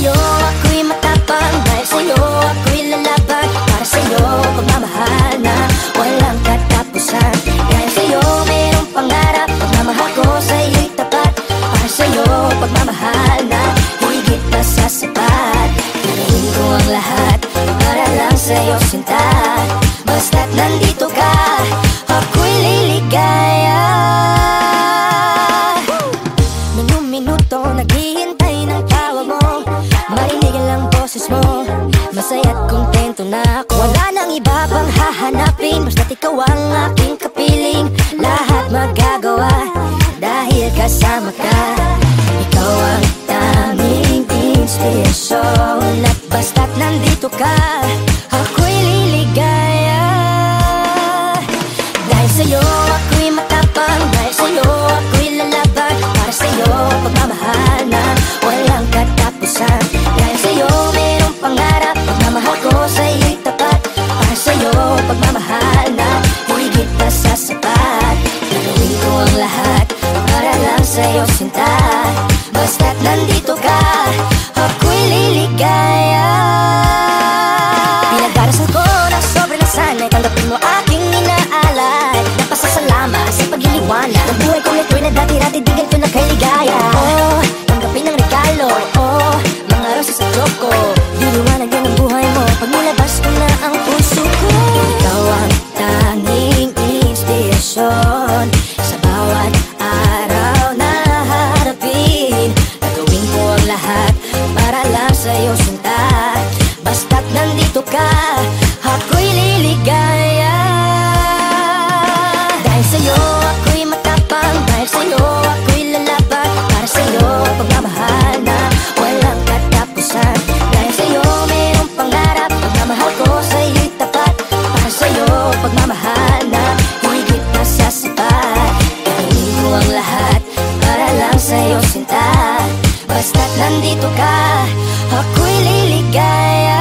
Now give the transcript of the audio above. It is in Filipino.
sa'yo ako'y matapang, dahil sa'yo ako'y lalaban. Para sa'yo pagmamahal na walang katapusan. Dahil sa'yo mayroong pangarap, pagmamahal ko sa'yo'y tapat. Para sa'yo pagmamahal na higit pa sa sapat. Gagawin ko ang lahat para lang sa'yo sinta. Basta't nandito ka, ako'y liligaya. Minuto naghihintay ng tawag mo, marinig ang boses mo, masaya't kontento na ako. Wala nang iba pang hahanapin, basta't ikaw ang aking kapiling. Lahat magagawa dahil kasama ka. Ikaw ang tanging inspirasyon, at basta't nandito ka, ako'y liligaya. Dahil sa'yo ako'y matapang, dahil sa'yo ako'y lalaban. Para sa'yo pagmamahal na walang katapusan. Dahil sa'yo mayroong pangarap, pagmamahal ko sa'yo'y tapat. Para sa'yo pagmamahal na higit pa sa sapat. Gagawin ko ang lahat para lang sa'yo sinta. Basta't nandito ka, ako'y liligaya. Pinag-arasal ko na sobrang nasanay, tanggapin mo aking inaalay. Napasasalamat sa pagliliwanag ng buhay kong ito'y na dati-dati di ganito na kaligaya. Oh, tanggapin ang regalo, oh, mga rosas at choco. Diliwanag yan ang buhay mo pag nilabas ko na ang puso ko. Ikaw ang tanging inspirasyon sa bawat araw na harapin. Gagawin ko ang lahat para lang sa'yo sinta. Basta't nandito ka, ako'y liligaya. Dahil sa'yo ako'y matapang, dahil sa'yo ako'y lalaban. Para sa'yo pagmamahal na walang katapusan. Dahil sa'yo mayroong pangarap, pagmamahal ko sa'yo'y tapat. Para sa'yo pagmamahal na higit pa sa sapat. Gagawin ko ang lahat para lang sa'yo sinta. Basta't nandito ka, ako'y liligaya.